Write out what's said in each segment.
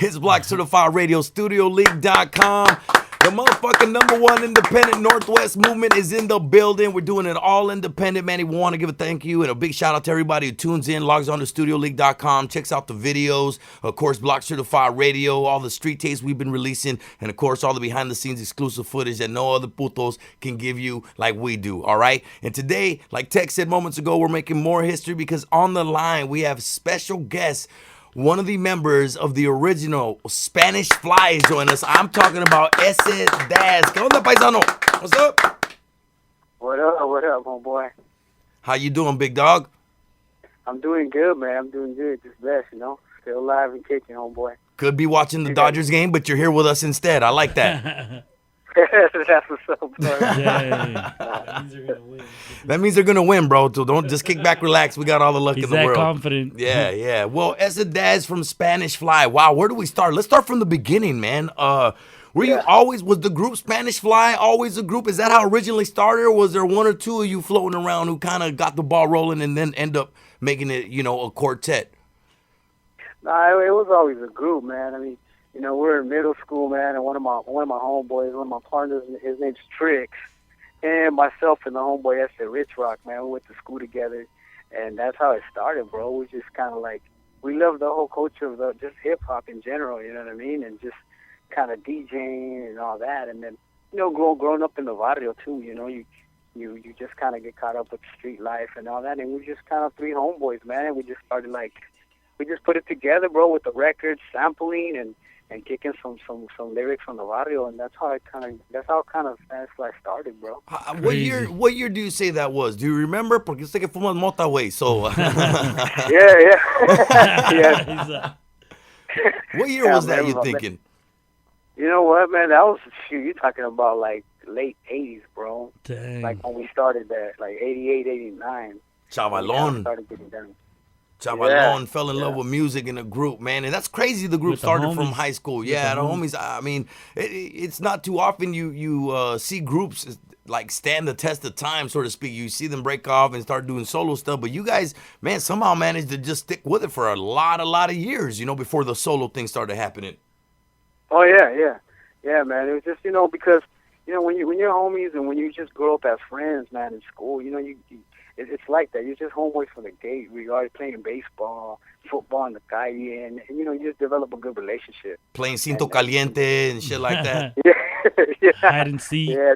It's Block Certified Radio, StudioLeague.com. The motherfucking #1 independent Northwest movement is in the building. We're doing it all independent, man. We want to give a thank you and a big shout out to everybody who tunes in, logs on to StudioLeague.com, checks out the videos, of course, Block Certified Radio, all the street tapes we've been releasing, and of course, all the behind the scenes exclusive footage that no other putos can give you like we do, all right? And today, like Tex said moments ago, we're making more history because on the line, we have special guests. One of the members of the original Spanish Fly is joining us. I'm talking about Ese Daz. ¿Qué onda, paisano? What's up? What up, homeboy? How you doing, big dog? I'm doing good, man. I'm doing good. Just blessed, Still alive and kicking, homeboy. Could be watching the Dodgers game, but you're here with us instead. I like that. That's what's up, bro. That means they're gonna win, bro. So don't just kick back, relax. We got all the luck in the world. He's that confident. Yeah. Well, Ese Daz from Spanish Fly. Wow, where do we start? Let's start from the beginning, man. Was the group Spanish Fly always a group? Is that how it originally started, or was there one or two of you floating around who kind of got the ball rolling and then end up making it, a quartet? Nah, it was always a group, man. I mean, we're in middle school, man, and one of my homeboys, one of my partners, his name's Trix, and myself and the homeboy, that's the Rich Rock, man. We went to school together, and that's how it started, bro. We just kind of we love the whole culture of just hip hop in general, you know what I mean, and just kind of DJing and all that, and then growing up in the barrio too, you just kind of get caught up with street life and all that, and we just kind of three homeboys, man, and we just started we just put it together, bro, with the records, sampling and kicking some lyrics from the radio, and that's how Spanish Fly started, bro. What year do you say that was? Do you remember? Porque yo sé que fuimos mota, güey. So yeah. Yeah. What year was that? You thinking? You know what, man? That was you're talking about late '80s, bro. Dang. Like when we started that, '88, '89. Chavalón. Started getting done. Chavalón fell in love with music in a group, man, and that's crazy. The group started from high school. Yeah, the homies. I mean, it's not too often you see groups stand the test of time, so to speak. You see them break off and start doing solo stuff, but you guys, man, somehow managed to just stick with it for a lot of years, before the solo thing started happening. Oh yeah, man. It was just because when you're homies and when you just grow up as friends, man, in school, it's like that. You're just homeboys from the gate. We already playing baseball, football in the calle, and you just develop a good relationship. Playing cinto caliente and shit like that. Yeah. Hide and seek. Yeah,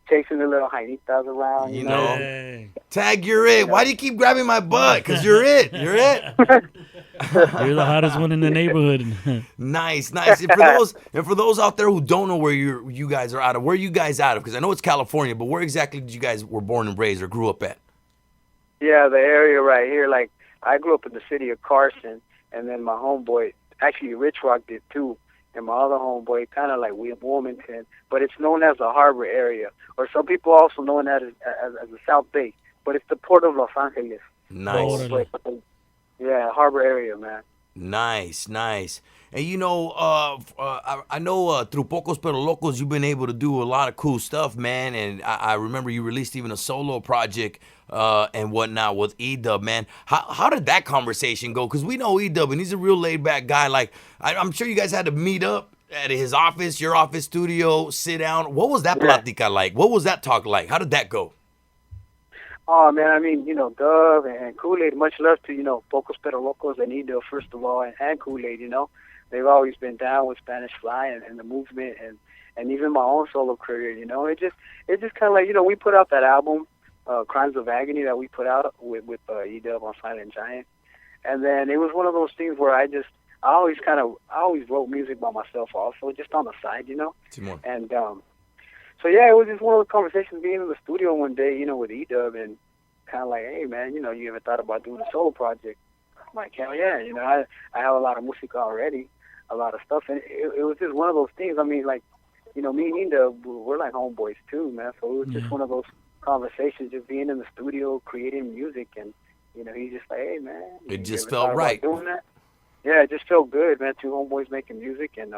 chasing the little jainitas around. You know. Hey. Tag, you're it. Why do you keep grabbing my butt? Because you're it. You're it. You're the hottest one in the neighborhood. Nice. And for those out there who don't know where you guys are out of, where are you guys out of? Because I know it's California, but where exactly did you guys were born and raised or grew up at? Yeah, the area right here. I grew up in the city of Carson, and then my homeboy, actually Rich Rock did too, and my other homeboy kind of Wilmington, but it's known as the Harbor area, or some people also know that as the South Bay, but it's the Port of Los Angeles. Nice. So, yeah, Harbor area, man. Nice. And I know through Pocos Pero Locos, you've been able to do a lot of cool stuff, man. And I remember you released even a solo project and whatnot with E-Dub, man. How did that conversation go? Because we know E-Dub, and he's a real laid-back guy. I'm sure you guys had to meet up at his office, your office studio, sit down. What was that plática like? What was that talk like? How did that go? Oh, man, I mean, Dove and Kool-Aid, much love to, Pocos Pero Locos and Edo, first of all, and Kool-Aid, They've always been down with Spanish Fly and the movement and even my own solo career, It just kind of we put out that album, Crimes of Agony, that we put out with E-Dub on Silent Giant. And then it was one of those things where I always wrote music by myself also, just on the side, Simón. And, so yeah, it was just one of those conversations being in the studio one day, with E-Dub, and kind of hey, man, you ever thought about doing a solo project? I'm like, hell yeah, I have a lot of music already, a lot of stuff, and it was just one of those things. I mean, me and E-Dub, we're like homeboys too, man. So it was just one of those conversations, just being in the studio, creating music, and he's just like, hey, man, it just felt right. Doing that? Yeah, it just felt good, man. Two homeboys making music, and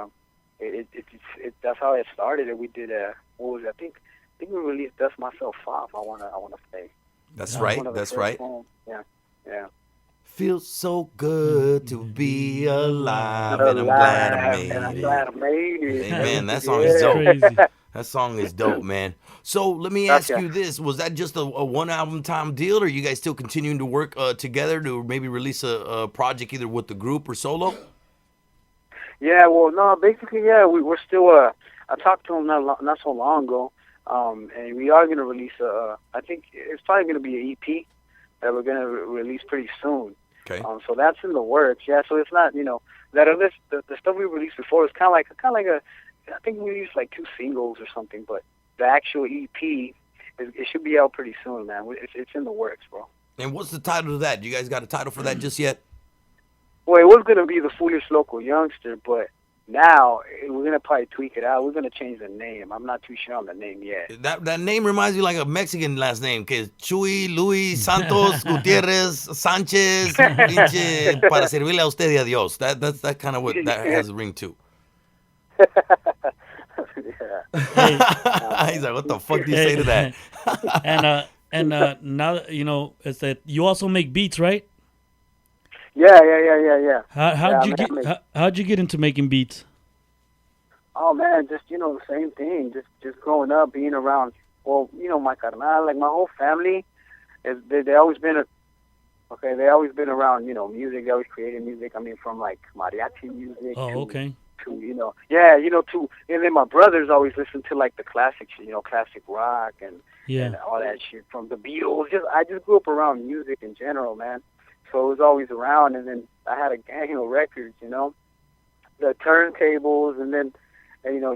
that's how it started. And we did what was it? I think we released Dust Myself 5. I wanna say. That's right. Yeah. Feels so good to be alive, and I'm glad I Alive, and I'm made glad it. I made it. Amen. That song is That's dope. Yeah. crazy. That song is dope, man. So let me ask Gotcha. you this: was that just a one album time deal, or are you guys still continuing to work together to maybe release a project either with the group or solo? Yeah, well, no, basically, yeah, we're still. I talked to him not so long ago, and we are gonna release I think it's probably gonna be an EP that we're gonna release pretty soon. Okay. So that's in the works. Yeah, so it's not, that other the stuff we released before is kind of like a. I think we released like 2 singles or something, but the actual EP, it should be out pretty soon, man. It's in the works, bro. And what's the title of that? You guys got a title for that just yet? Well, it was gonna be the Foolish Local Youngster, but now we're gonna probably tweak it out. We're gonna change the name. I'm not too sure on the name yet. That name reminds me like a Mexican last name, que es Chuy, Luis, Santos, Gutierrez, Sánchez, pinche, para servirle a usted y a Dios. That kind of what that has a ring to. Yeah. He's like, what the fuck do you say to that? And now that, it's that you also make beats, right? Yeah. How'd you man, how'd you get into making beats? Oh man, just the same thing. Just growing up, being around. Well, my carnal, like my whole family, they always been they always been around. Music. They always created music. I mean, from like mariachi music. Oh, okay. To to and then my brothers always listen to like the classics. Classic rock and all that shit from the Beatles. I just grew up around music in general, man. So it was always around, and then I had a gang of records, the turntables, and then,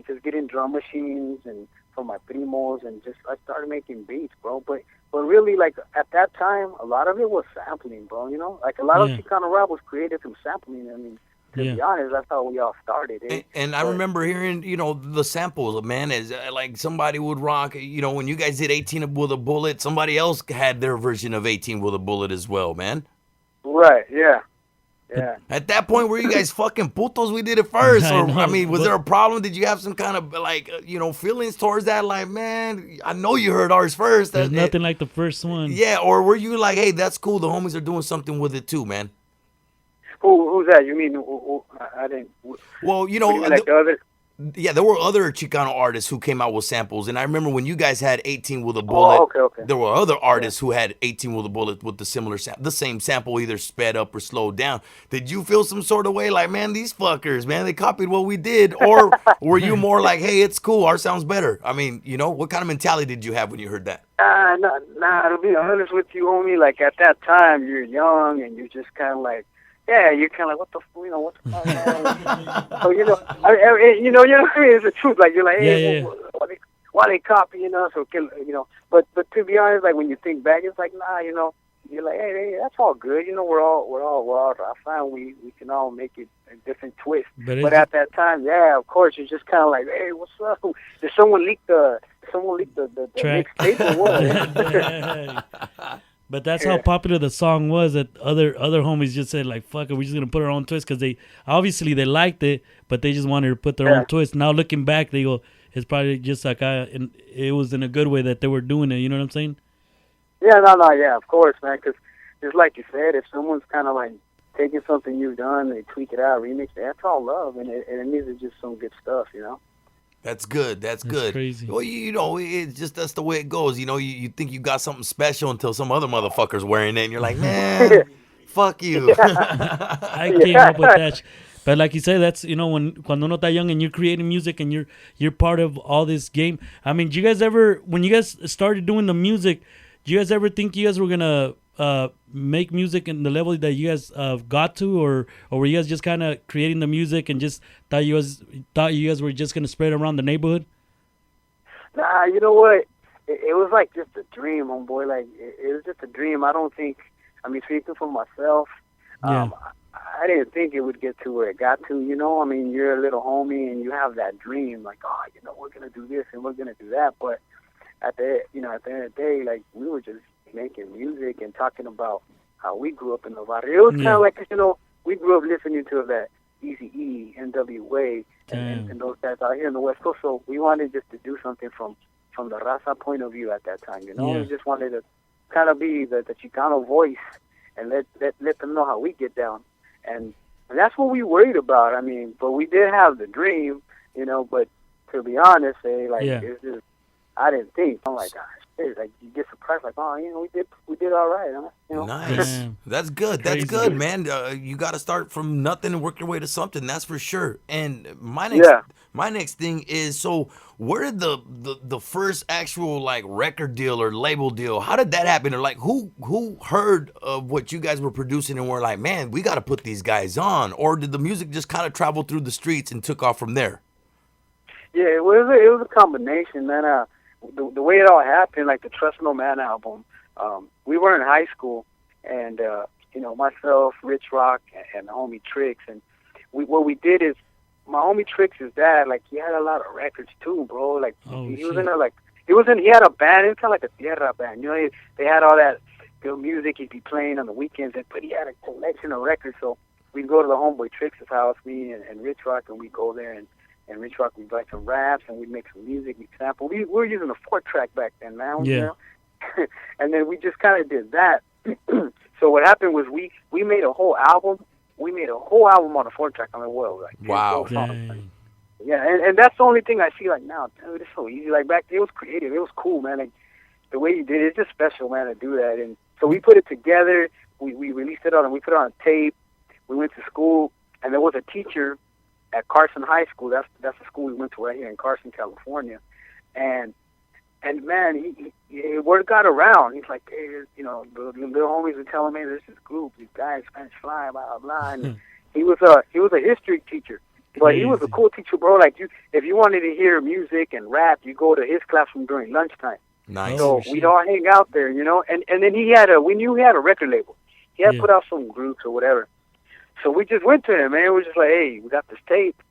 just getting drum machines and from my primos, and just I started making beats, bro. But really, like at that time, a lot of it was sampling, bro. Like a lot of Chicano rap was created through sampling. I mean, to be honest, that's how we all started. And I remember hearing, the samples, man, is like somebody would rock, when you guys did 18 with a Bullet, somebody else had their version of 18 with a Bullet as well, man. Right, yeah. At that point, were you guys fucking putos? We did it first. Or, I know, was there a problem? Did you have some kind of, like, feelings towards that? Like, man, I know you heard ours first. There's nothing like the first one. Yeah, or were you like, hey, that's cool. The homies are doing something with it too, man. Who's that? You mean, I didn't... Well, like the other... Yeah, there were other Chicano artists who came out with samples, and I remember when you guys had 18 with a Bullet. Oh, okay. There were other artists who had 18 with a Bullet with the same sample, either sped up or slowed down. Did you feel some sort of way, like, man, these fuckers, man, they copied what we did, or were you more like, hey, it's cool, ours sounds better? I mean, what kind of mentality did you have when you heard that? Nah. To be honest with you, homie, like at that time, you're young and you're just kind of like. Yeah, you're kind of like, what the fuck, man? So, you know what I mean? It's the truth. Like, you're like, hey, why they copy, so, but to be honest, like, when you think back, it's like, nah, you're like, hey, that's all good. We're all Rafa, and we can all make it a different twist. But at that time, yeah, of course, you're just kind of like, hey, what's up? Did someone leak the mixtape or what? But that's how popular the song was that other homies just said, like, fuck it, we're just going to put our own twist, because they liked it, but they just wanted to put their own twist. Now looking back, they go, it's probably just like it was in a good way that they were doing it, you know what I'm saying? Yeah, no, of course, man, because just like you said, if someone's kind of like taking something you've done, they tweak it out, remix it, that's all love, and it needs just some good stuff, That's good. That's good. Crazy. Well, it's just that's the way it goes. You think you got something special until some other motherfucker's wearing it, and you're like, man, fuck you. I came up with that. But like you said, that's when cuando uno está young and you're creating music and you're part of all this game. I mean, do you guys ever, when you guys started doing the music, do you guys ever think you guys were gonna make music in the level that you guys got to, or were you guys just kind of creating the music and just thought you guys were just gonna spread around the neighborhood? Nah, you know what? It was like just a dream, homeboy. Like it was just a dream. I don't think. I mean, speaking for myself, I didn't think it would get to where it got to. I mean, you're a little homie and you have that dream, like, we're gonna do this and we're gonna do that. But at the end of the day, like we were just making music and talking about how we grew up in the barrio. It was kind of like, we grew up listening to that Eazy-E, NWA, and those guys out here in the West Coast. So we wanted just to do something from the Raza point of view at that time, We just wanted to kind of be the Chicano voice and let them know how we get down. And that's what we worried about. I mean, but we did have the dream, you know, but to be honest, it's just, I didn't think. I'm like, gosh, like you get surprised, like, oh, you know, we did all right, huh? You know? Nice. Damn. That's good. That's good, man. You got to start from nothing and work your way to something. That's for sure. And my next thing is, so where did the first actual like record deal or label deal? How did that happen? Or like who heard of what you guys were producing and were like, man, we got to put these guys on? Or did the music just kind of travel through the streets and took off from there? Yeah, it was a combination, man. The way it all happened, like the Trust No Man album, we were in high school, and you know, myself, Rich Rock, and the homie Tricks, and what we did is, my homie Tricks' dad, like, he had a lot of records too, bro. Like, he was in a, like, he had a band. It was kind of like a tierra band, you know. They had all that good music he'd be playing on the weekends, but he had a collection of records. So we'd go to the homeboy Tricks' house, me and Rich Rock, and we'd go there, and Rich Rock, we'd write some raps, and we'd make some music, we'd sample. We were using a 4-track back then, man. Yeah. You know? And then we just kind of did that. So what happened was we made a whole album. We made a whole album on a 4-track. I mean, well, like, wow. Yeah, and that's the only thing I see, like, now, dude, it's so easy. Like, back then, it was creative. It was cool, man. Like, the way you did it, it's just special, man, to do that. And so we put it together. We released it on, and we put it on tape. We went to school, and there was a teacher at Carson High School. That's the school we went to right here in Carson, California. And man, he word got around. He's like, hey, you know, the little homies were telling me there's this group, these guys, Spanish Fly, blah, blah, blah. And he was a history teacher. But he was a cool teacher, bro. Like, if you wanted to hear music and rap, you go to his classroom during lunchtime. Nice. So we'd all hang out there, you know. And then we knew he had a record label. He had put out some groups or whatever. So we just went to him, man. We were just like, hey, we got this tape.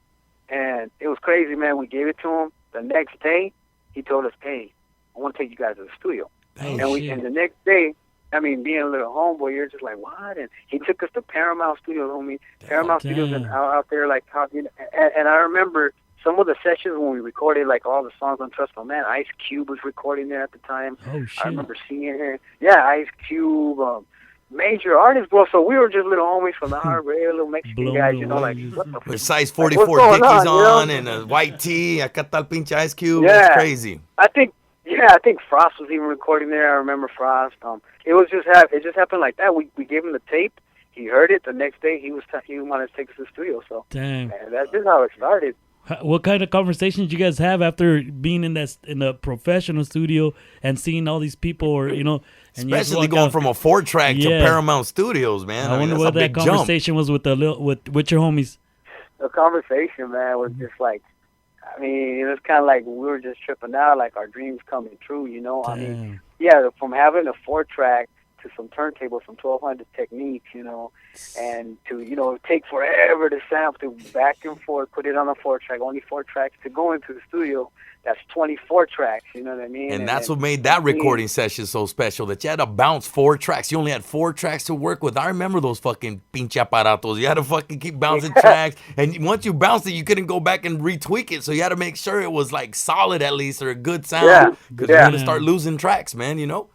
And it was crazy, man. We gave it to him. The next day, he told us, hey, I want to take you guys to the studio. And the next day, I mean, being a little homeboy, you're just like, what? And he took us to Paramount Studios, homie. Paramount Studios and out there, like, and I remember some of the sessions when we recorded, like, all the songs on Trust No Man. Ice Cube was recording there at the time. Oh, shit. I remember seeing him. Yeah, Ice Cube, major artists, bro. So we were just little homies from the harbor, little Mexican guys, you know, like, what the fuck? With size 44 Dickies on and a white tee. Acá está el pinche Ice Cube. Yeah. It's crazy. I think Frost was even recording there. I remember Frost. It just happened like that. We gave him the tape. He heard it. The next day, he wanted to take us to the studio. So, damn. Man, that's just how it started. What kind of conversations did you guys have after being in a professional studio and seeing all these people, or you know, and especially going from a 4-track to Paramount Studios, man. I wonder what that conversation was with with your homies. The conversation, man, was just like, I mean, it was kind of like we were just tripping out, like our dreams coming true, you know. Damn. I mean, yeah, from having a 4-track to some turntables, some 1200 techniques, you know, and to, you know, take forever to sample, to back and forth, put it on a 4-track, only 4 tracks, to go into the studio, that's 24 tracks, you know what I mean? And that's what made that recording session so special, that you had to bounce 4 tracks. You only had 4 tracks to work with. I remember those fucking pinche aparatos. You had to fucking keep bouncing tracks. And once you bounced it, you couldn't go back and retweak it. So you had to make sure it was like solid at least, or a good sound. Because you're going to start losing tracks, man, you know?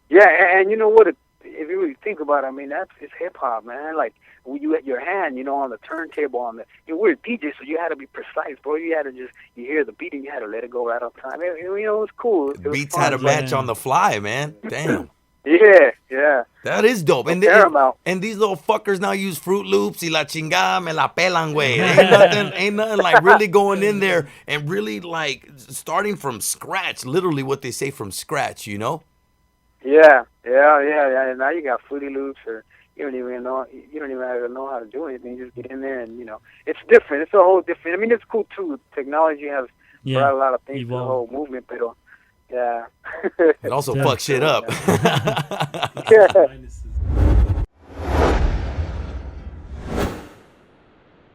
Yeah, and you know what? If you really think about it, I mean, it's hip hop, man. Like, when you had your hand, you know, on the turntable, we're DJs, so you had to be precise, bro. You had to you hear the beat and you had to let it go right on time. You know, it was cool. Beats had to match on the fly, man. Damn. Yeah. That is dope. And these little fuckers now use Fruit Loops y la chingada me la pelan, güey. Ain't nothing like really going in there and really like starting from scratch, literally what they say from scratch, you know? Yeah. And now you got Fruity Loops, or you don't even know how to do anything. You just get in there, and you know, it's different. It's a whole different. I mean, it's cool too. Technology has brought a lot of things to the whole movement, but yeah. It also fucks shit up.